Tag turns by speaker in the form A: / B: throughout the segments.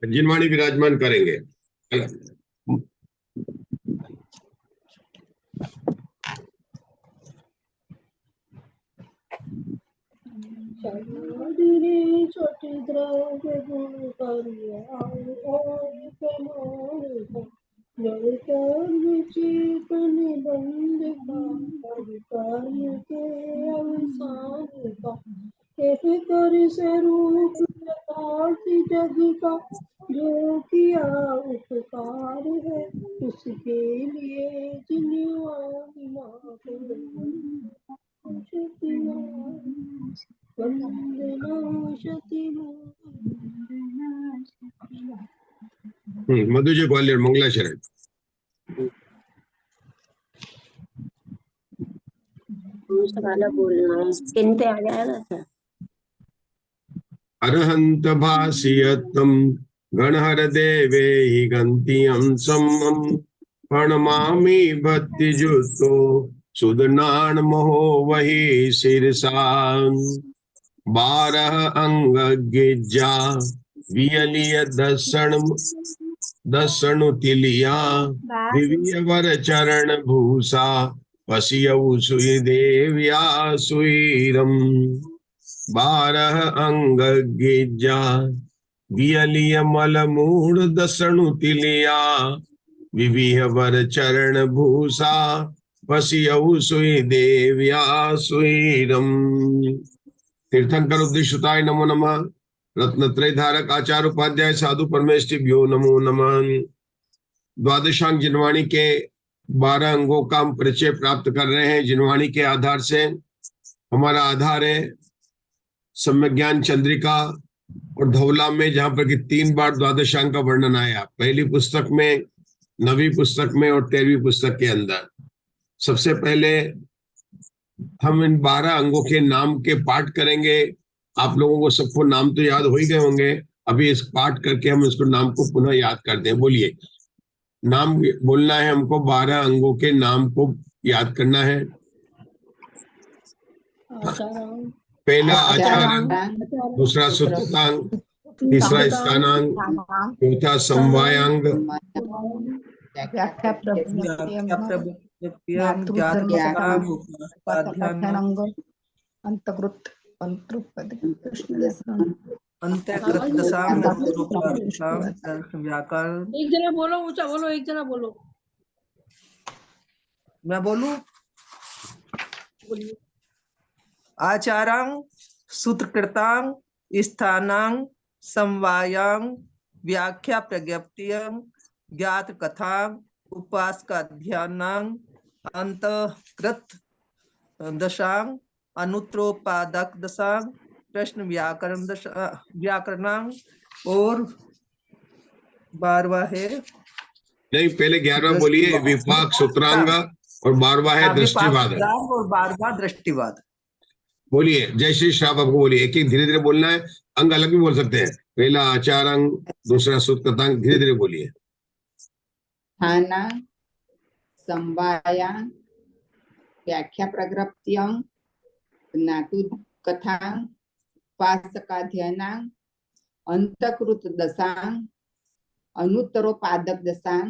A: जिनवाणी विराजमान करेंगे।
B: छोटी द्रव्य गुण करिया चेतन बंद का कार्य के अवसान का कह कर स्वरूप प्रकाश जग का जो किया उपकार है उसके लिए जिनवाणी
A: मधु जी ग्वालियर मंगला शरण।
C: वाला बोलना है, स्किन पे आ जाएगा सर।
A: अरहंत भासियतम गणहर देवे हि गंतियं सम्मम प्रणमामि भक्ति जुतो सुदनान महो वही शीर्षान 12 अंग गिज्जा वियलिय दसणु तिलिया दिव्यवर चरण भूषा पसियऊ सुई देव्या सुईरम 12 अंग गिज्जा वियलिय मल मूढ़ दसणु तिलिया विविहवर चरण भूषा पसियऊ सुई देव्या सुईरम। तीर्थंकर उद्दिष्टाय नमो नमः। रत्नत्रय धारक आचार्य उपाध्याय साधु परमेष्टिभ्यो नमो नमः। द्वादशांग जिनवाणी के 12 अंगों का हम परिचय प्राप्त कर रहे हैं। जिनवाणी के आधार से हमारा आधार है सम्यक ज्ञान चंद्रिका और धौला में, जहां पर कि 3 बार द्वादशांग का वर्णन आया, पहली पुस्तक में, 9वीं पुस्तक में और 13वीं पुस्तक के अंदर। सबसे पहले हम इन 12 अंगों के नाम के पाठ करेंगे। आप लोगों को सबको नाम तो याद हो ही गए होंगे, अभी इस पाठ करके हम इसको नाम को पुनः याद करते हैं। बोलिए, नाम बोलना है हमको, 12 अंगों के नाम को याद करना है। पहला आचारांग, दूसरा सूत्रतांग, तीसरा स्थानांग, चौथा समवायांग,
B: एक जना बोलो, ऊंचा बोलो, एक जना बोलो।
D: मैं बोलूं? आचारांग, सूत्रकृतांग, स्थानांग, समवायांग, व्याख्या प्रज्ञप्तियंग, ज्ञात कथांग, उपासका ध्यानांग, अंतकृत दशांग, अनुत्रोपादक दशांग, प्रश्न व्याकरणांग और 12वां है।
A: नहीं, पहले 11वां बोलिए, विपाक सूत्रांग और 12वां है दृष्टिवाद
D: और 12वां दृष्टिवाद।
A: बोलिए, जय श्री श्राप आपको बोलिए, एक एक धीरे धीरे बोलना है। अंग अलग भी बोल सकते हैं, पहला आचारांग, दूसरा सूत्रतांग, धीरे धीरे बोलिए।
E: स्थानांग, समवायांग, व्याख्या प्रज्ञप्तियंग, ज्ञातु कथांग, उपासकाध्यानांग, अंतकृत दशांग, अनुत्तरोपादक दशांग,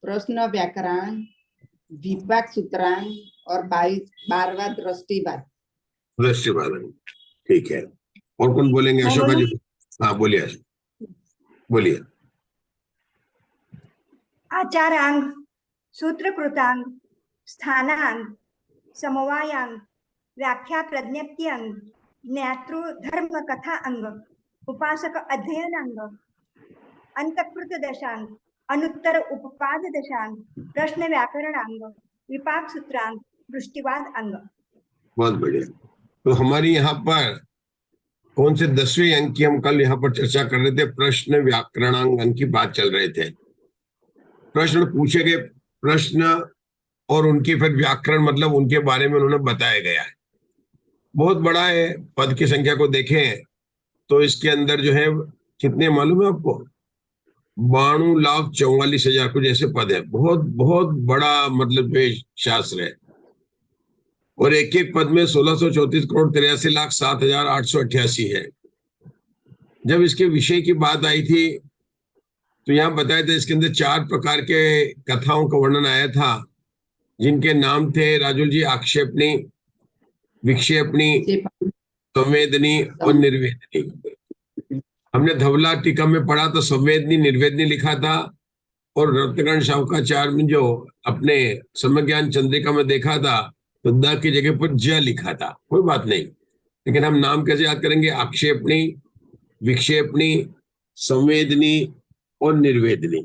E: प्रश्न व्याकरण, विपाक सूत्रांग और 12वां दृष्टिवाद।
A: ठीक है, और कौन बोलेंगे? अशोका जी, हाँ बोलिए, बोलिए।
F: आचारांग, सूत्रकृतांग, स्थानांग, समवायांग, व्याख्या प्रज्ञप्तियंग, ज्ञातृ धर्म कथा अंग, उपासक अध्ययनांग, अंतकृत दशांग, अनुत्तर उपपाद दशांग, प्रश्न व्याकरणांग, विपाक सूत्रांग, दृष्टिवाद अंग।
A: बहुत बढ़िया। तो हमारी यहाँ पर कौन से 10वें अंक की हम कल यहाँ पर चर्चा कर रहे थे? प्रश्न व्याकरणांग अंक की बात चल रहे थे। प्रश्न पूछे गए, प्रश्न और उनकी फिर व्याकरण, मतलब उनके बारे में उन्होंने बताया गया है। बहुत बड़ा है। पद की संख्या को देखें तो इसके अंदर जो है कितने मालूम है आपको? 92,44,000 कुछ ऐसे पद है। बहुत बहुत बड़ा मतलब शास्त्र है। और एक एक पद में 1634 करोड़ 83,07,888 है। जब इसके विषय की बात आई थी तो यहाँ बताया था इसके अंदर 4 प्रकार के कथाओं का वर्णन आया था, जिनके नाम थे राजुल जी आक्षेपणी, विक्षेपणी, संवेदनी और निर्वेदनी। हमने धवला टीका में पढ़ा तो संवेदनी निर्वेदनी लिखा था, और रत्नगण शावकाचार्य में जो अपने समज्ञान चंद्रिका में देखा था तो द की जगह पर ज लिखा था। कोई बात नहीं, लेकिन हम नाम कैसे याद करेंगे? आक्षेपणी, विक्षेपणी, संवेदनी और निर्वेदनी।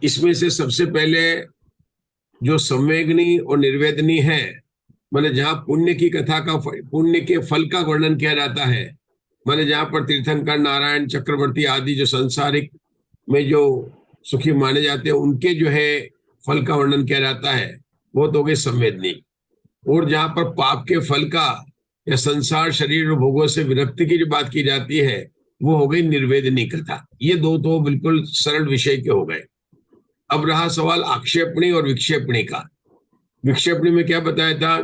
A: इसमें से सबसे पहले जो संवेदनी और निर्वेदनी है, मतलब जहां पुण्य की कथा का पुण्य के फल का वर्णन किया जाता है, मतलब जहां पर तीर्थंकर, नारायण, चक्रवर्ती आदि जो संसारिक में जो सुखी माने जाते हैं उनके जो है फल का वर्णन किया जाता है, वो तो हो गई संवेदनी। और जहां पर पाप के फल का या संसार शरीर और भोगों से विरक्ति की जो बात की जाती है वो हो गई निर्वेदनी कथा। ये दो तो बिल्कुल सरल विषय के हो गए। अब रहा सवाल आक्षेपणी और विक्षेपणी का। विक्षेपणी में क्या बताया था?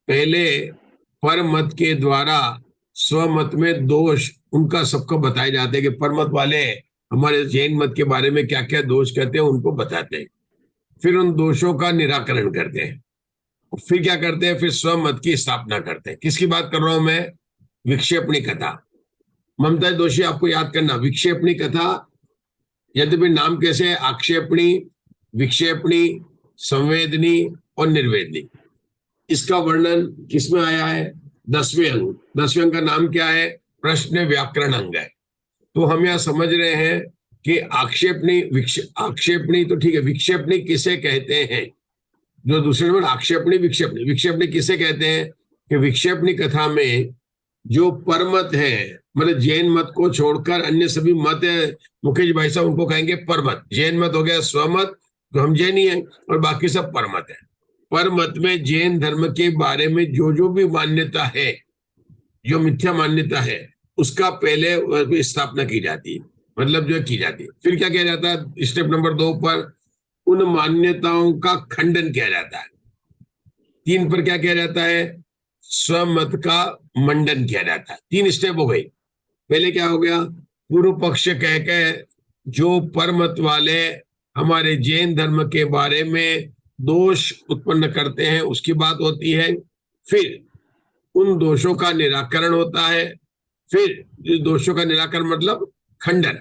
A: पहले परमत के द्वारा स्वमत में दोष उनका सबको बताए जाते हैं कि परमत वाले हमारे जैन मत के बारे में क्या क्या दोष कहते हैं उनको बताते हैं, फिर उन दोषों का निराकरण करते हैं, फिर क्या करते हैं? फिर स्वमत की स्थापना करते हैं। किसकी बात कर रहा हूं मैं? विक्षेपणी कथा। ममता दोषी आपको याद करना, विक्षेपणी कथा यद्यपि नाम कैसे है? आक्षेपणी, विक्षेपणी, संवेदनी और निर्वेदनी। इसका वर्णन किसमें आया है? 10वें अंग। 10वें अंग का नाम क्या है? प्रश्न व्याकरण अंग है। तो हम यह समझ रहे हैं कि आक्षेपणी आक्षेपणी तो ठीक है, विक्षेपणी किसे कहते हैं? जो दूसरे नंबर आक्षेपणी विक्षेपणी। विक्षेपणी किसे कहते हैं? कि विक्षेपणी कथा में जो परमत है, मतलब जैन मत को छोड़कर अन्य सभी मत है, मुकेश भाई साहब उनको कहेंगे परमत। जैन मत हो गया स्वमत, तो हम जैनी है, और बाकी सब परमत है। परमत में जैन धर्म के बारे में जो भी मान्यता है, जो मिथ्या मान्यता है, उसका पहले स्थापना की जाती है, मतलब जो की जाती है। फिर क्या किया जाता है? स्टेप नंबर 2 पर उन मान्यताओं का खंडन किया जाता है। 3 पर क्या किया जाता है? स्वमत का मंडन किया जाता है। 3 स्टेप हो गई। पहले क्या हो गया? पूर्व पक्ष कह के जो परमत वाले हमारे जैन धर्म के बारे में दोष उत्पन्न करते हैं उसकी बात होती है। फिर उन दोषों का निराकरण होता है। फिर दोषों का निराकरण मतलब खंडन,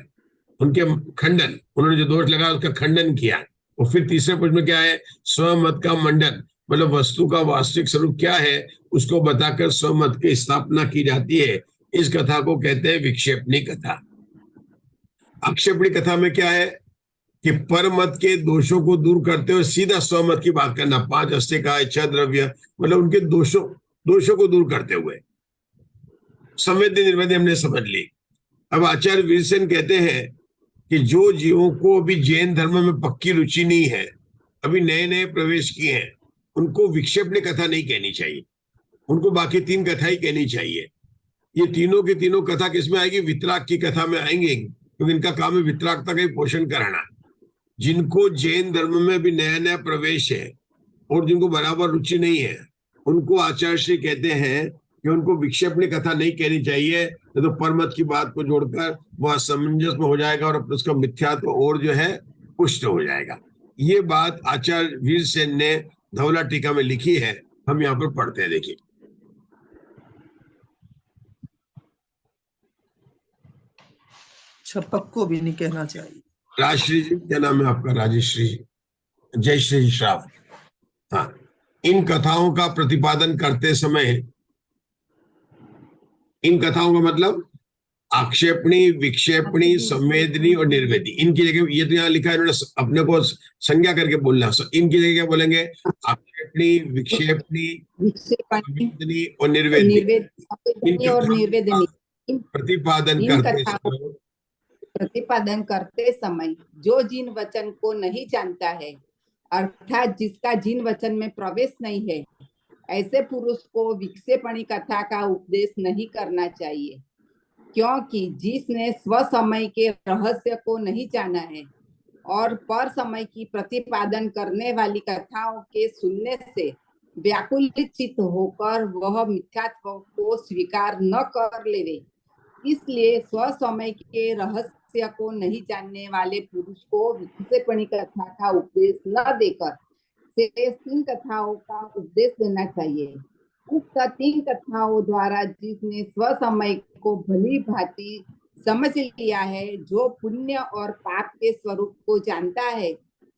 A: उनके खंडन, उन्होंने जो दोष लगाया उसका खंडन किया। और फिर तीसरे पक्ष में क्या है? स्वमत का मंडन, मतलब वस्तु का वास्तविक स्वरूप क्या है उसको बताकर स्वमत की स्थापना की जाती है। इस कथा को कहते हैं विक्षेपणी कथा। आक्षेपणी कथा में क्या है कि परमत के दोषों को दूर करते हुए सीधा स्वमत की बात करना। 5 अस्तिका, इच्छा द्रव्य, मतलब उनके दोषों को दूर करते हुए। संवेदी निर्वेदी हमने समझ ली। अब आचार्य वीरसेन कहते हैं कि जो जीवों को अभी जैन धर्म में पक्की रुचि नहीं है, अभी नए नए प्रवेश किए हैं, उनको विक्षेपणी कथा नहीं कहनी चाहिए, उनको बाकी 3 कथा ही कहनी चाहिए। ये तीनों की तीनों कथा किसमें आएगी? वितराग की कथा में आएंगे, क्योंकि इनका काम है वितरागता का ही पोषण कराना। जिनको जैन धर्म में भी नया नया प्रवेश है और जिनको बराबर रुचि नहीं है, उनको आचार्य श्री कहते हैं कि उनको विक्षेपणी कथा नहीं कहनी चाहिए, तो परमत की बात को जोड़कर वह असमंजस में हो जाएगा और उसका मिथ्यात्व और जो है पुष्ट हो जाएगा। ये बात आचार्य वीरसेन ने धवला टीका में लिखी है, हम यहाँ पर पढ़ते हैं। देखिए,
D: छपक को भी नहीं कहना चाहिए।
A: राजश्री जी, क्या नाम है आपका? राजश्री, जयश्री श्राव। हाँ, इन कथाओं का प्रतिपादन करते समय, इन कथाओं का मतलब आक्षेपणी, विक्षेपणी, संवेदनी और निर्वेदी, इनकी जगह ये तो यहाँ लिखा है, इन्होंने अपने को संज्ञा करके बोलना। इनकी जगह क्या बोलेंगे? आक्षेपणी, विक्षेपणी, संवेदनी और निर्वेदी।
E: प्रतिपादन करते समय जो जिन वचन को नहीं जानता है, अर्थात जिसका जिन वचन में प्रवेश नहीं है, ऐसे पुरुष को विक्षेपणी कथा का उपदेश नहीं करना चाहिए, क्योंकि जिसने स्वसमय के रहस्य को नहीं जाना है और पर समय की प्रतिपादन करने वाली कथाओं के सुनने से व्याकुलित चित्त होकर वह मिथ्यात्व को स्वीकार न कर लेवे, इसलिए स्वसमय के रहस्य को नहीं जानने वाले पुरुष को विक्षेपणी कथा का उपदेश न देकर शेष 3 कथाओं का उपदेश देना चाहिए। उक्त 3 कथाओं द्वारा जिसने स्वसमय को भली भांति समझ लिया है, जो पुण्य और पाप के स्वरूप को जानता है,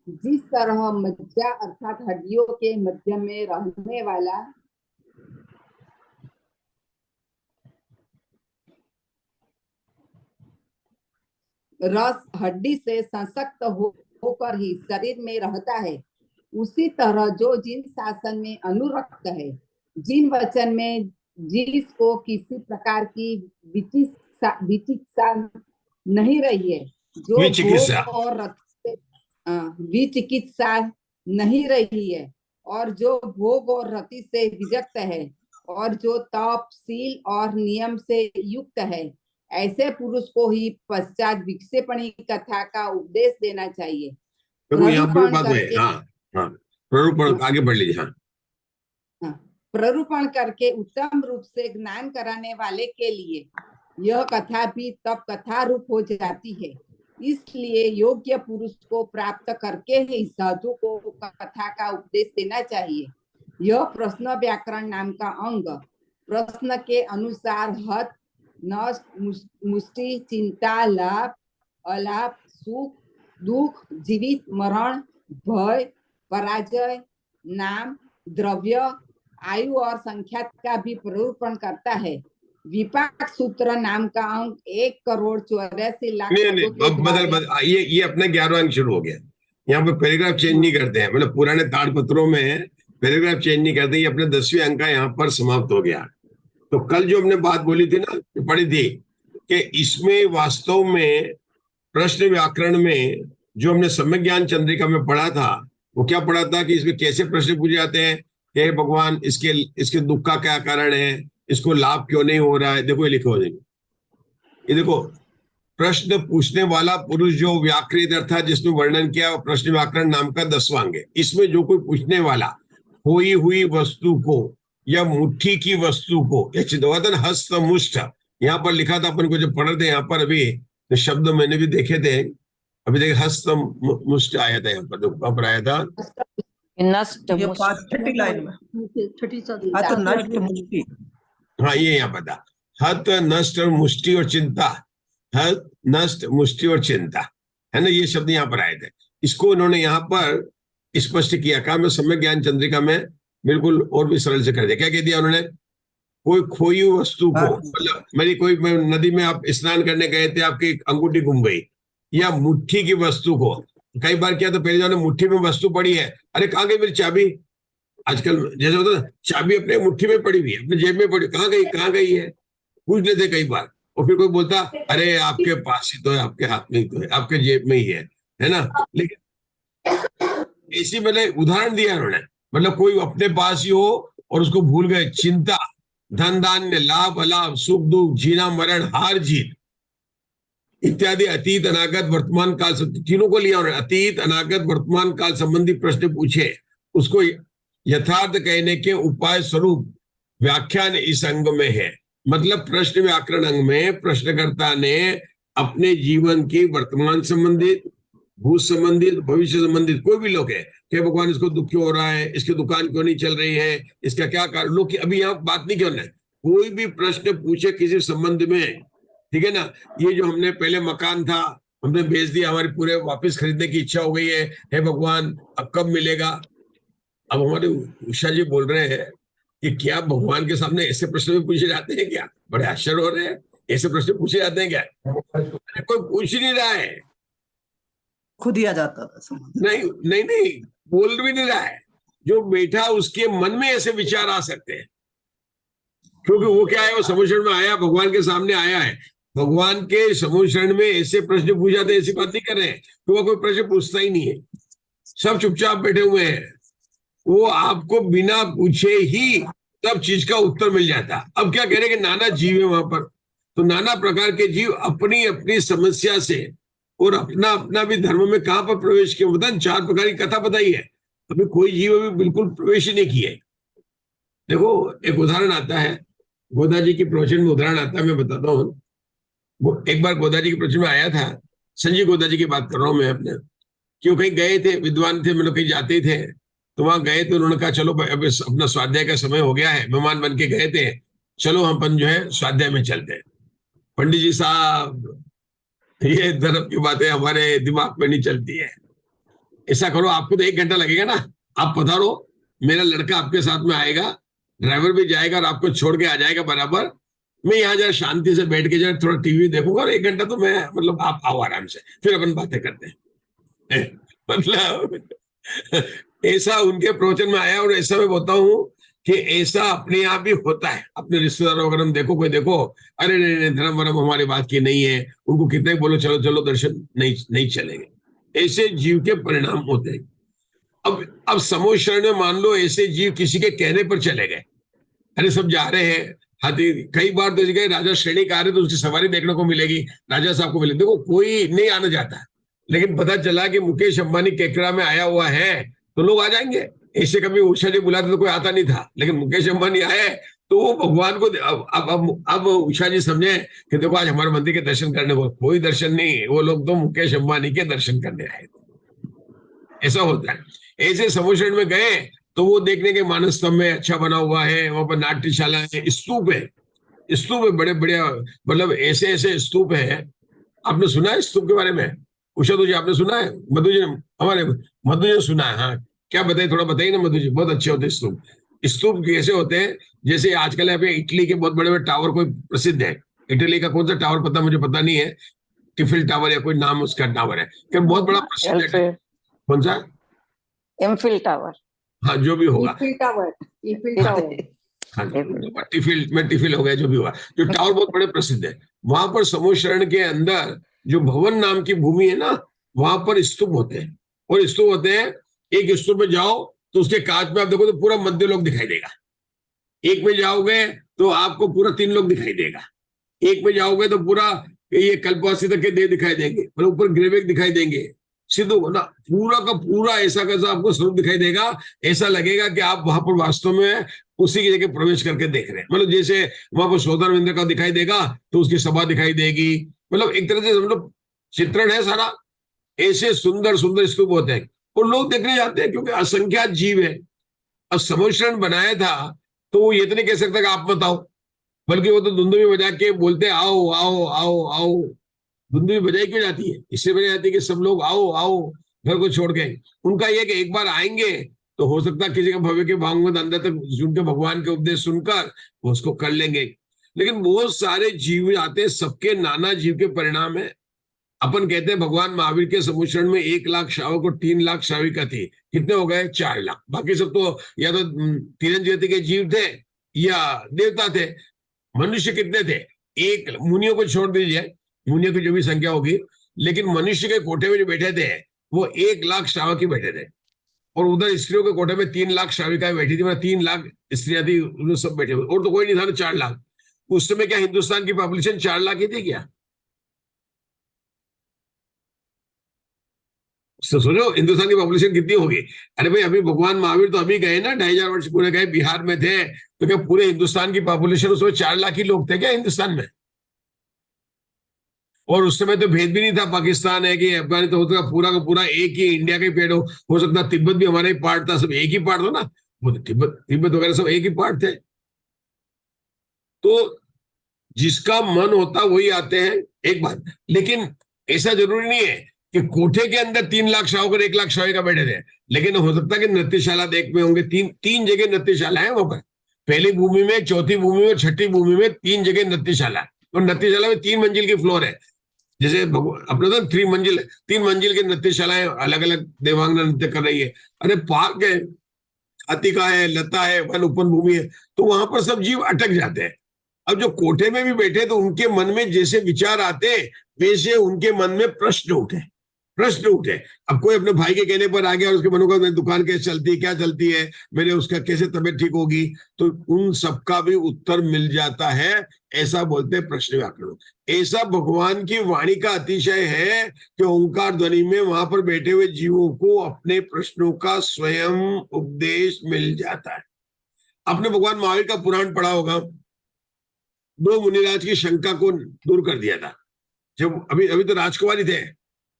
E: जिस तरह मज्जा अर्थात हड्डियों के मध्य में रहने वाला रस हड्डी से संसक्त होकर ही शरीर में रहता है, उसी तरह जो जिन शासन में अनुरक्त है, जिन वचन में जिसको किसी प्रकार की विचिकित्सा नहीं रही है, जो
A: विचिकित्सा।
E: भोग और रति से विचिकित्सा नहीं रही है, और जो भोग और रति से विरक्त है, और जो तप शील और नियम से युक्त है, ऐसे पुरुष को ही पश्चात विक्षेपणी कथा का उपदेश देना चाहिए।
A: देखो यहाँ पर बात है,
E: करके-
A: हाँ प्ररूपण, आगे बढ़ लीजिए। हाँ,
E: प्ररूपण करके उत्तम रूप से ज्ञान कराने वाले के लिए यह कथा भी तब कथा रूप हो जाती है। इसलिए योग्य पुरुष को प्राप्त करके ही साधु को कथा का उपदेश देना चाहिए। यह प्रश्न व्याकरण नाम का अंग प्रश्न के अनुसार हत, नष्ट, मुष्टि, चिंता, लाभ, अलाभ, सुख, दुख, जीवित, मरण, भय, पराजय, नाम, द्रव्य, आयु और संख्या का भी प्ररूपण करता है। विपाक सूत्र नाम का अंक 1,84,00,000
A: नहीं, अब बदल ये अपना 11वां अंक शुरू हो गया। यहाँ पे पैराग्राफ चेंज नहीं करते हैं, मतलब पुराने ताड़पत्रों में पैराग्राफ चेंज नहीं करते। ये अपने 10वें अंक का यहाँ पर समाप्त हो गया। तो कल जो हमने बात बोली थी ना, पढ़ी थी कि इसमें वास्तव में प्रश्न व्याकरण में जो हमने सम्यक ज्ञान चंद्रिका में पढ़ा था, वो क्या पढ़ा था कि इसमें कैसे प्रश्न पूछे जाते हैं कि भगवान इसके दुख का क्या कारण है, इसको लाभ क्यों नहीं हो रहा है। देखो ये लिखो हो जाएंगे, ये देखो प्रश्न पूछने वाला पुरुष जो व्याकृत अर्थात जिसमें वर्णन किया प्रश्न व्याकरण नाम का 10वां अंग है। इसमें जो कोई पूछने वाला खोई हुई वस्तु को या मुट्ठी की वस्तु को, या चिदवदन हस्त मुष्ठ, यहाँ पर लिखा था अपन को जब पढ़ रहे यहाँ पर, अभी तो शब्द मैंने भी देखे थे। अभी देखिए हस्त मुष्ट आया था, यहाँ पर कहाँ पर आया था,
C: नष्ट
D: ये 5 लाइन में हत नष्ट मुष्टि।
A: हाँ ये यहाँ पर था, हत नष्ट और मुष्टि और चिंता, हत नष्ट मुष्टि और चिंता, है ना, ये शब्द यहाँ पर आए थे। इसको उन्होंने यहाँ पर स्पष्ट किया। कहा मैं सम्यक ज्ञान चंद्रिका में बिल्कुल और भी सरल से कर दिया। क्या कह दिया उन्होंने, कोई खोई हुई वस्तु को, मतलब मैं नदी में आप स्नान करने गए थे, आपकी अंगूठी घूम गई, या मुट्ठी की वस्तु को। कई बार क्या, तो पहले जो मुट्ठी में वस्तु पड़ी है, अरे कहाँ गई मेरी चाबी, आजकल जैसे होता है चाबी अपने मुट्ठी में पड़ी हुई है, अपने जेब में पड़ी, कहाँ गई है, पूछ लेते कई बार। और फिर कोई बोलता अरे आपके पास ही तो है, आपके हाथ में ही तो है, आपके जेब में ही है ना। लेकिन इसी मैंने उदाहरण दिया उन्होंने, मतलब कोई अपने पास ही हो और उसको भूल गए। चिंता, धन धान्य, लाभ अलाभ, सुख दुख, जीना मरण, हार जीत इत्यादि अतीत अनागत वर्तमान काल, तीनों को लिया उन्होंने। अतीत अनागत वर्तमान काल संबंधी प्रश्न पूछे, उसको यथार्थ कहने के उपाय स्वरूप व्याख्यान इस अंग में है। मतलब प्रश्न व्याकरण अंग में प्रश्नकर्ता ने अपने जीवन की वर्तमान संबंधित, भूत संबंधित, भविष्य संबंधित, कोई भी लोग है कि भगवान इसको दुख क्यों हो रहा है, इसकी दुकान क्यों नहीं चल रही है, इसका क्या कारण, लोग अभी यहाँ बात नहीं करना है। कोई भी प्रश्न पूछे किसी संबंध में, ठीक है ना। ये जो हमने पहले मकान था हमने बेच दिया, हमारे पूरे वापस खरीदने की इच्छा हो गई है, हे भगवान अब कब मिलेगा। अब हमारे उषा जी बोल रहे हैं कि क्या भगवान के सामने ऐसे प्रश्न भी पूछे जाते हैं क्या, बड़े आश्चर्य हो रहे हैं, ऐसे प्रश्न पूछे जाते हैं क्या, कोई पूछ नहीं रहा है,
D: खुद ही आ जाता था।
A: नहीं बोल भी नहीं रहा है, जो बैठा उसके मन में ऐसे विचार आ सकते हैं, क्योंकि वो क्या है, वो समुद्र में आया, भगवान के सामने आया है, भगवान के समुद्र में ऐसे प्रश्न पूछ जाते हैं, ऐसी बात नहीं कर रहे हैं, तो वो कोई प्रश्न पूछता ही नहीं है, सब चुपचाप बैठे हुए हैं। वो आपको बिना पूछे ही सब चीज का उत्तर मिल जाता। अब क्या कह रहे हैं कि नाना जीव है वहां पर, तो नाना प्रकार के जीव अपनी अपनी समस्या से और अपना अपना भी धर्म में कहां पर प्रवेश किया, बताए 4 प्रकार की कथा बताई है, अभी कोई जीव अभी बिल्कुल प्रवेश ही नहीं किया है। देखो एक उदाहरण आता है, गोदा जी की प्रवचन में उदाहरण आता है, मैं बताता हूँ। वो एक बार गोदाजी के प्रश्न में आया था, संजय गोदाजी की बात कर रहा हूं मैं अपने, क्यों कहीं गए थे, विद्वान थे, मतलब कहीं जाते थे, तो वहां गए तो उन्होंने कहा चलो अब अपना स्वाध्याय का समय हो गया है, मेहमान बन के गए थे, चलो हम अपन जो है स्वाध्याय में चलते हैं। पंडित जी साहब, ये धर्म की बातें हमारे दिमाग में नहीं चलती है। ऐसा करो, आपको तो 1 घंटा लगेगा ना, आप पधारो, मेरा लड़का आपके साथ में आएगा, ड्राइवर भी जाएगा और आपको छोड़ के आ जाएगा बराबर। मैं यहाँ जरा शांति से बैठ के जरा थोड़ा टीवी देखूंगा और 1 घंटा तो मैं, मतलब आप आओ आराम से, फिर अपन बातें करते हैं। मतलब ऐसा उनके प्रवचन में आया। और ऐसा मैं बोलता हूँ कि ऐसा अपने आप भी होता है। अपने रिश्तेदारों अगर हम देखो, कोई देखो, अरे नहीं धर्म वरम हमारी बात की नहीं है, उनको कितने बोलो चलो चलो दर्शन, नहीं चलेंगे। ऐसे जीव के परिणाम होते हैं। अब समूह शरण में मान लो ऐसे जीव किसी के कहने पर चले गए, अरे सब जा रहे हैं हाथी, कई बार तो गए राजा श्रेणी का आ रहे तो उसकी सवारी देखने को मिलेगी, राजा साहब को मिलेगी। देखो कोई नहीं आना चाहता, लेकिन पता चला कि मुकेश अंबानी केकड़ा में आया हुआ है तो लोग आ जाएंगे। ऐसे कभी उषा जी बुलाते तो कोई आता नहीं था, लेकिन मुकेश अंबानी आए तो वो भगवान को अब उषा जी समझे कि देखो आज हमारे मंदिर के दर्शन करने को, कोई दर्शन नहीं, वो लोग तो मुकेश अंबानी के दर्शन करने आए थे। ऐसा होता है। ऐसे समुद्र में गए तो वो देखने के मानस स्तंभ में अच्छा बना हुआ है, वहां पर नाट्यशाला है, स्तूप है, स्तूप है बड़े बढ़िया, मतलब ऐसे ऐसे स्तूप है। आपने सुना है स्तूप के बारे में? उषा जी आपने सुना है? मधु जी, हमारे मधु जी सुना है? हाँ, क्या बताइए, थोड़ा बताइए ना मधु जी। बहुत अच्छे होते हैं स्तूप। स्तूप कैसे होते हैं? जैसे आजकल यहाँ पे इटली के बहुत बड़े बड़े टावर कोई प्रसिद्ध है, इटली का कौन सा टावर पता, मुझे पता नहीं है, टिफिल टावर या कोई नाम उसका टावर है, क्या बहुत बड़ा प्रसिद्ध है। कौन सा?
G: MPhil tower.
A: हाँ, जो भी होगा,
E: ईफिल टावर, ईफिल टावर।
A: हाँ, टिफिल हो गया, जो भी हुआ, जो टावर बहुत बड़े प्रसिद्ध है। वहां पर समूह शरण के अंदर जो भवन नाम की भूमि है ना, वहां पर स्तूप होते हैं। और स्तूप होते हैं, एक स्तूप में जाओ तो उसके कांच में आप देखो तो पूरा मध्य लोक दिखाई देगा। एक में जाओगे तो आपको पूरा 3 लोग दिखाई देगा। एक में जाओगे तो पूरा ये कल्पवासी तक के देह दिखाई देंगे, मतलब ऊपर ग्रेवेक दिखाई देंगे, सिद्धू ना, पूरा का पूरा ऐसा कैसा आपको स्वरूप दिखाई देगा। ऐसा लगेगा कि आप वहां पर वास्तव में उसी की जगह प्रवेश करके देख रहे हैं। मतलब जैसे वहां पर सोदरविंद्र का दिखाई देगा तो उसकी सभा दिखाई देगी, मतलब एक तरह से समझो चित्रण है सारा। ऐसे सुंदर सुंदर स्तूप होते हैं और लोग देखने जाते हैं, क्योंकि असंख्यात जीव है। अब समुद्र बनाया था तो वो ये तो नहीं कह सकता कि आप मत आओ, बल्कि वो तो धुंधुमी बजा के बोलते आओ आओ आओ आओ। धुंधुमी बजाई क्यों जाती है? इससे बजाई जाती है कि सब लोग आओ आओ घर को छोड़ के। उनका ये कि एक बार आएंगे तो हो सकता है किसी के भव्य के भांगवत अंदर तक उनके भगवान के उपदेश सुनकर वो उसको कर लेंगे। लेकिन बहुत सारे जीव आते हैं, सबके नाना जीव के परिणाम है। अपन कहते हैं भगवान महावीर के समुचरण में 1 लाख श्रावक और 3 लाख श्राविका थी, कितने हो गए? 4 लाख। बाकी सब तो या तो तीरथ जाति के जीव थे या देवता थे। मनुष्य कितने थे? 1, मुनियों को छोड़ दीजिए, मुनियों की जो भी संख्या होगी, लेकिन मनुष्य के कोठे में जो बैठे थे वो 1 लाख श्रावक ही बैठे थे। और उधर स्त्रियों के कोठे में 3 लाख श्राविकाएं बैठी थी, मतलब 3 लाख स्त्रियां थी, उन्हें सब बैठे हुए, और तो कोई नहीं था, 4 लाख। उस समय क्या हिंदुस्तान की पॉपुलेशन 4 लाख ही थी क्या? सोचो हिंदुस्तान की पॉपुलेशन कितनी होगी। अरे भाई, अभी भगवान महावीर तो अभी गए ना, 2500 वर्ष पूरे गए, बिहार में थे, तो क्या पूरे हिंदुस्तान की पॉपुलेशन उसमें 4 लाख ही लोग थे क्या हिंदुस्तान में? और उस समय तो भेद भी नहीं था, पाकिस्तान है कि अफगानिस्तान, तो होता पूरा का पूरा एक ही इंडिया का ही पेड़ हो सकता, तिब्बत भी हमारा ही पार्ट था, सब एक ही पार्ट था ना, वो तिब्बत वगैरह सब एक ही पार्ट थे। तो जिसका मन होता वही आते हैं, एक बात। लेकिन ऐसा जरूरी नहीं है कि कोठे के अंदर 3 लाख श्रावक और 1 लाख श्राविका बैठे थे, लेकिन हो सकता है कि नृत्यशाला देख में होंगे। तीन जगह नृत्यशाला है वहां पर, पहली भूमि में, चौथी भूमि में, छठी भूमि में, 3 जगह नृत्यशाला। और नृत्यशाला में 3 मंजिल की फ्लोर है, जैसे अपने तो 3 मंजिल की नृत्यशालाएं, अलग अलग देवांगना नृत्य कर रही है। अरे पार्क है, हाथी का है, लता है, वन ओपन भूमि है, तो वहां पर सब जीव अटक जाते हैं। अब जो कोठे में भी बैठे तो उनके मन में जैसे विचार आते वैसे उनके मन में प्रश्न उठे। अब कोई अपने भाई के कहने पर आ गया और उसके मन को, मेरी दुकान कैसे चलती है, क्या चलती है, मेरे उसका कैसे तबीयत ठीक होगी, तो उन सबका भी उत्तर मिल जाता है। ऐसा बोलते हैं प्रश्न व्याकरण। ऐसा भगवान की वाणी का अतिशय है कि ओंकार ध्वनि में वहां पर बैठे हुए जीवों को अपने प्रश्नों का स्वयं उपदेश मिल जाता है। आपने भगवान महावीर का पुराण पढ़ा होगा, 2 मुनिराज की शंका को दूर कर दिया था। जब अभी अभी तो राजकुमारी थे,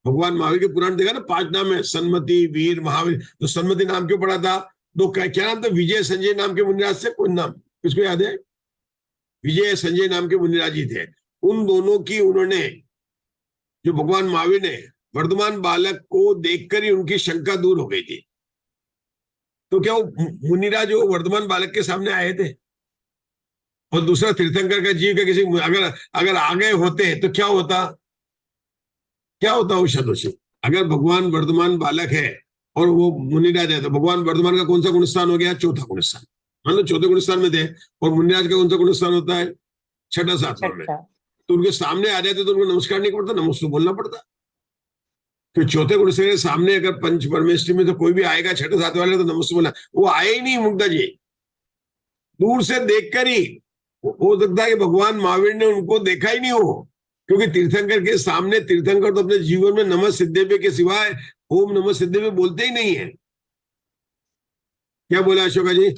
A: भगवान महावीर के पुराण देखा ना, 5 नाम है, सन्मति, वीर, महावीर। तो सन्मति नाम क्यों पड़ा था? तो क्या नाम था? विजय संजय नाम के मुनिराज से, कौन नाम किसको याद है? विजय संजय नाम के मुनिराज जी थे। उन दोनों की उन्होंने, जो भगवान महावीर ने वर्धमान बालक को देखकर ही उनकी शंका दूर हो गई थी। तो क्या वो मुनिराज जो वर्धमान बालक के सामने आए थे? और दूसरा तीर्थंकर का जीव का किसी अगर आ गए होते तो क्या होता? क्या होता उषा दोषी? अगर भगवान वर्धमान बालक है और वो मुनिराज है, तो भगवान वर्धमान का कौन सा गुण स्थान हो गया? चौथा गुण स्थान। मान लो चौथे गुण स्थान में थे, और मुनिराज का कौन सा गुण स्थान होता है? छठा सातवां में। तो उनके सामने आ जाते तो उनको नमस्कार नहीं पड़ता, नमस्ते बोलना पड़ता। तो चौथे गुण से सामने अगर पंच परमेष्ठी में तो कोई भी आएगा छठे सातवें वाले, तो नमस्ते बोलना। वो आए ही नहीं मुग्धा जी, दूर से देखकर ही हो सकता है कि भगवान महावीर ने उनको देखा ही नहीं हो, क्योंकि तीर्थंकर के सामने तीर्थंकर तो अपने जीवन में नमः सिद्धेभ्य के सिवाय ओम नमः सिद्धेभ्य बोलते ही नहीं है। क्या बोला अशोका जी?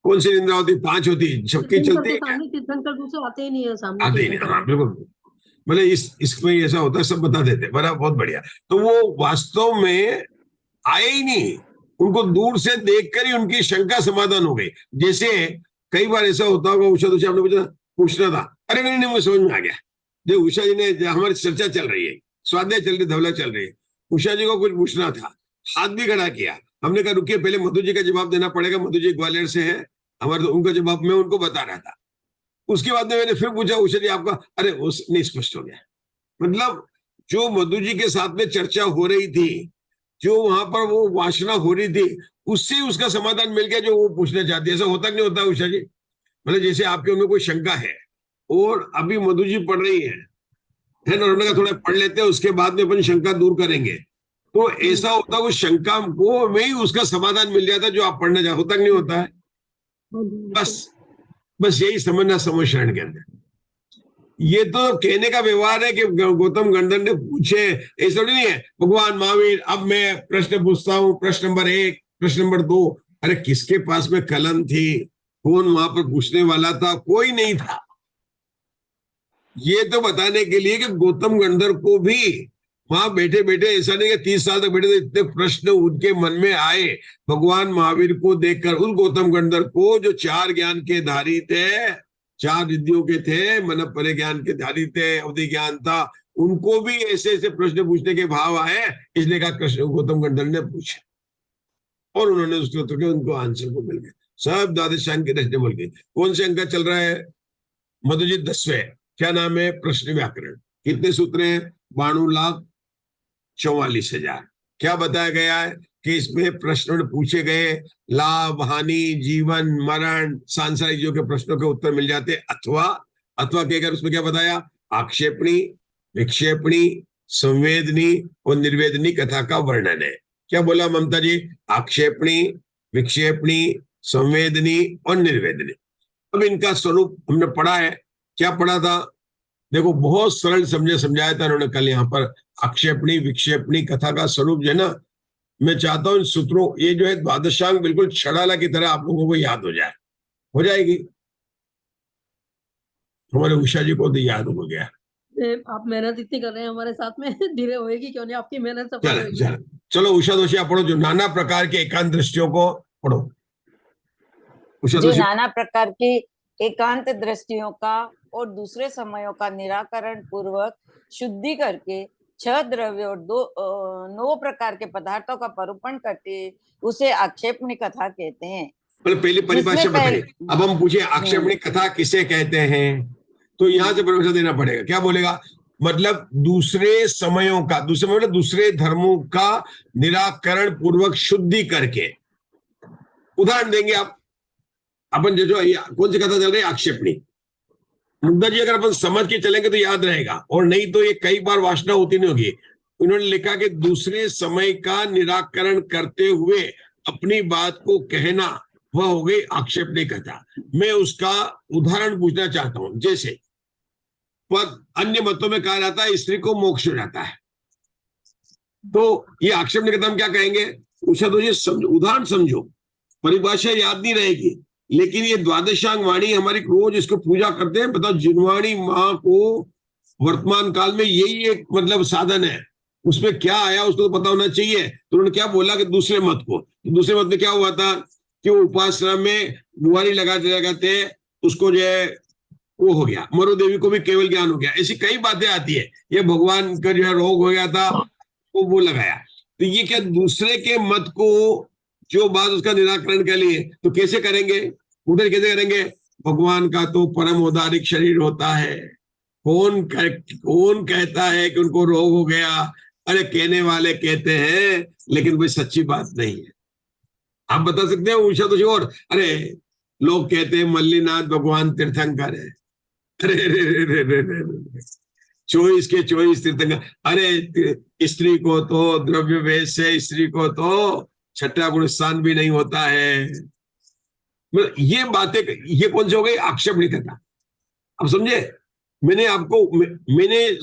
A: कौन सी निंदा होती? 5 होती, सबकी चलती है।
B: तीर्थंकर दूसरे आते ही नहीं है सामने,
A: आते ही नहीं, हाँ बिल्कुल। मतलब इसमें ऐसा होता है, सब बता देते, बराबर, बहुत बढ़िया। तो वो वास्तव में आए ही नहीं, उनको दूर से देखकर ही उनकी शंका समाधान हो गई। जैसे कई बार ऐसा होता होगा, उषा दोषी आपने पूछना था, अरे नहीं नहीं मुझे समझ में आ गया। जो उषा जी ने, हमारी चर्चा चल रही है, स्वाध्याय चल रही, धवला चल रही है, उषा जी को कुछ पूछना था, हाथ भी खड़ा किया। हमने कहा रुकिए, पहले मधु जी का जवाब देना पड़ेगा, मधु जी ग्वालियर से है हमारे, तो उनका जवाब मैं उनको बता रहा था। उसके बाद में मैंने फिर पूछा, उषा जी आपका, अरे नहीं, स्पष्ट हो गया। मतलब जो मधु जी के साथ में चर्चा हो रही थी, जो वहां पर वो वासना हो रही थी, उससे उसका समाधान मिल गया जो वो पूछना चाहती है। ऐसा होता नहीं होता उषा जी? मतलब जैसे आपके उनमें कोई शंका है और अभी मधु जी पढ़ रही है ना, उन्होंने कहा थोड़ा पढ़ लेते हैं, उसके बाद में अपन शंका दूर करेंगे। तो ऐसा होता, वो शंका को में ही उसका समाधान मिल जाता जो आप पढ़ना चाहते, होता नहीं होता है? बस यही समझना समझ के अंदर। ये तो कहने का व्यवहार है कि गौतम गंधर्व ने पूछे, ऐसा नहीं है। भगवान महावीर, अब मैं प्रश्न पूछता हूं, प्रश्न नंबर 1, प्रश्न नंबर 2। अरे किसके पास में कलम थी? कौन वहां पर पूछने वाला था? कोई नहीं था। ये तो बताने के लिए कि गौतम गंधर्व को भी वहां बैठे बैठे, ऐसा नहीं कि 30 साल तक बैठे थे, इतने प्रश्न उनके मन में आए भगवान महावीर को देखकर। उस गौतम गंधर्व को जो 4 ज्ञान के धारी थे, 4 रिद्धियों के थे, मन परे ज्ञान के धारी थे, अवधि ज्ञान था, उनको भी ऐसे ऐसे प्रश्न पूछने के भाव आए, इसलिए कहा कृष्ण गौतम गंधर्व ने पूछे और उन्होंने उसके उत्तर के उनको आंसर को मिल गए। सब द्वादश अंक की रचना मिल गई। कौन से अंक चल रहा है? मधुजी 10वें। क्या नाम है? प्रश्न व्याकरण। कितने सूत्र हैं? 92,44,000। क्या बताया गया है कि इसमें प्रश्न पूछे गए, लाभ, हानि, जीवन, मरण, सांसारिक जीवों के प्रश्नों के उत्तर मिल जाते। अथवा कहकर उसमें क्या बताया? आक्षेपणी, विक्षेपणी, संवेदनी और निर्वेदनी कथा का वर्णन है। क्या बोला ममता जी? आक्षेपणी, विक्षेपणी, संवेदनी और निर्वेदनी। अब इनका स्वरूप हमने पढ़ा है। क्या पढ़ा था? देखो, बहुत सरल समझाया था उन्होंने कल यहाँ पर। आक्षेपणी, विक्षेपणी कथा का स्वरूप जो है ना, मैं चाहता हूं इन सूत्रों, ये जो है द्वादशांग बिल्कुल छड़ाला की तरह आप लोगों को याद हो जाए। हो जाएगी? हमारे उषा जी को तो याद हो गया।
B: आप मेहनत इतनी कर रहे हैं हमारे साथ में, धीरे होएगी क्यों नहीं? आपकी मेहनत सफल होगी।
A: चलो उषा दोषी आप पढ़ो, जो नाना प्रकार के एकांत दृष्टियों को पढ़ो। उषा
G: जो
A: दोषी।
G: नाना प्रकार की एकांत दृष्टियों का और दूसरे समयों का निराकरण पूर्वक शुद्धि करके 6 द्रव्य और 9 प्रकार के पदार्थों का परूपण करते, उसे आक्षेपणी कथा कहते हैं।
A: पहली परिभाषा बताइए। अब हम पूछे आक्षेपणी कथा किसे कहते हैं, तो यहां से परिभाषा देना पड़ेगा। क्या बोलेगा? मतलब दूसरे समयों का, दूसरे मतलब दूसरे धर्मों का निराकरण पूर्वक शुद्धि करके। उदाहरण देंगे आप। अपन जो कौन सी कथा चल रही है? आक्षेपणी। मुद्दा जी अगर अपन समझ के चलेंगे तो याद रहेगा, और नहीं तो ये कई बार वासना होती नहीं होगी। उन्होंने लिखा कि दूसरे समय का निराकरण करते हुए अपनी बात को कहना, वह हो गई आक्षेपणी कथा। मैं उसका उदाहरण पूछना चाहता हूं। जैसे पद अन्य मतों में कहा जाता है स्त्री को मोक्ष हो जाता है, तो ये आक्षेपणी कथा हम क्या कहेंगे? उषा तो ये समझो, उदाहरण समझो, परिभाषा याद नहीं रहेगी। लेकिन ये द्वादशांग वाणी हमारी रोज इसको पूजा करते हैं। बताओ, जिनवाणी माँ को वर्तमान काल में यही एक मतलब साधन है, उसमें क्या आया उसको तो पता होना चाहिए। तो उन्होंने क्या बोला कि दूसरे मत को, दूसरे मत में क्या हुआ था कि वो उपासना में बुआरी लगाते लगाते उसको जो है वो हो गया, मरु देवी को भी केवल ज्ञान हो गया। ऐसी कई बातें आती है, ये भगवान का जो है रोग हो गया था वो लगाया। तो ये क्या दूसरे के मत को जो बात उसका निराकरण के लिए, तो कैसे करेंगे, उधर कैसे करेंगे? भगवान का तो परम औदारिक शरीर होता है। कौन कहता है कि उनको रोग हो गया? अरे कहने वाले कहते हैं, लेकिन कोई सच्ची बात नहीं है। आप बता सकते हैं ऊषा तो और, अरे लोग कहते हैं मल्लीनाथ भगवान तीर्थंकर है। अरे 24 के 24 तीर्थंकर। अरे स्त्री को तो द्रव्य वेश से, स्त्री को तो छठा गुण स्थान भी नहीं होता है। मतलब ये बातें, ये कौन सी हो गई? आक्षेप नहीं करता। अब समझे? मैंने आपको मैंने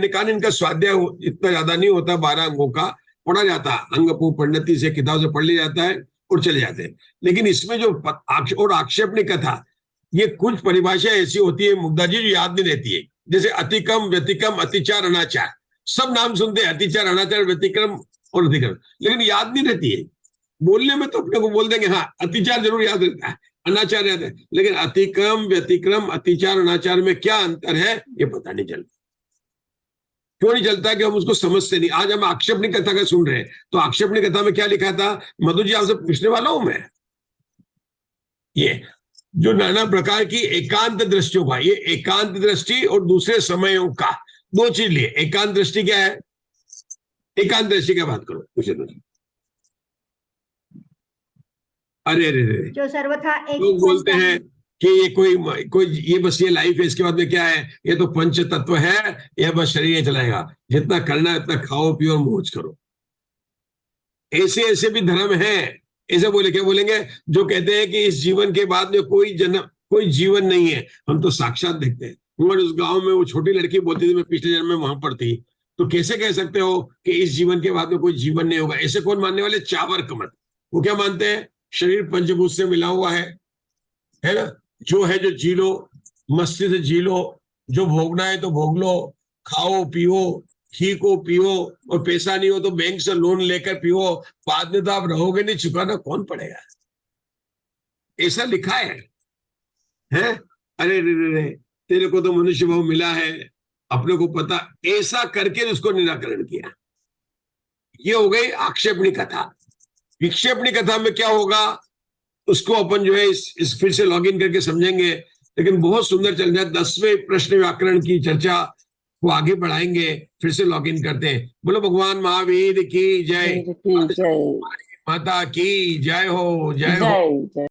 A: कहा इनका स्वाध्याय इतना ज्यादा नहीं होता, 12 अंगों का पढ़ा जाता है, अंग पंडिती से किताब से पढ़ लिया जाता है और चले जाते हैं। लेकिन इसमें जो आक्षेप नहीं कथा, ये कुछ परिभाषा ऐसी होती है मुग्धा जी जो याद नहीं रहती है। जैसे अतिक्रम, व्यतिक्रम, अतिचार, अनाचार, सब नाम सुनते हैं, अतिचार, अनाचार, व्यतिक्रम और अधिक्रम, लेकिन याद नहीं रहती है। बोलने में तो अपने को बोल देंगे, हाँ अतिचार जरूर याद रहता है, अनाचार याद है, लेकिन अतिक्रम, व्यतिक्रम, अतिचार, अनाचार में क्या अंतर है ये पता नहीं चलता। क्यों नहीं चलता? कि हम उसको समझते नहीं। आज हम आक्षेपणी कथा का सुन रहे हैं, तो आक्षेपणी कथा में क्या लिखा था? मधु जी आपसे पूछने वाला हूं मैं, ये जो नाना प्रकार की एकांत दृष्टियों का, ये एकांत दृष्टि और दूसरे समयों का, दो चीज लिए। एकांत दृष्टि क्या है? एकांत दृष्टि क्या बात करो, पूछे तो। अरे
F: जो सर्वथा एक
A: लोग बोलते हैं कि ये कोई ये बस ये लाइफ है, इसके बाद में क्या है? ये तो पंच तत्व है, ये बस शरीर चलाएगा, जितना करना है उतना खाओ पियो और मौज करो। ऐसे ऐसे भी धर्म है। ऐसे बोले, क्या बोलेंगे? जो कहते हैं कि इस जीवन के बाद में कोई जीवन नहीं है। हम तो साक्षात देखते हैं। हमारे उस गांव में वो छोटी लड़की बोलती थी मैं पिछले जन्म में वहां पर थी। तो कैसे कह सकते हो कि इस जीवन के बाद में कोई जीवन नहीं होगा? ऐसे कौन मानने वाले? चावर कमत। वो क्या मानते हैं? शरीर पंचभूत से मिला हुआ है ना? जो है जो जी लो, मस्ती से जी लो, जो भोगना है तो भोग लो, खाओ पियो, घी को पियो, और पैसा नहीं हो तो बैंक से लोन लेकर पियो, बाद में तो आप रहोगे नहीं, चुकाना कौन पड़ेगा? ऐसा लिखा है? अरे रे, तेरे को तो मनुष्य भाव मिला है, अपने को पता, ऐसा करके उसको निराकरण किया। ये हो गई आक्षेपणी कथा। विक्षेपणी कथा में क्या होगा उसको अपन जो है इस फिर से लॉगिन करके समझेंगे। लेकिन बहुत सुंदर चल जाए। 10वें प्रश्न व्याकरण की चर्चा को आगे बढ़ाएंगे, फिर से लॉगिन करते हैं। बोलो भगवान महावीर की जय, माता की जय हो, जय हो।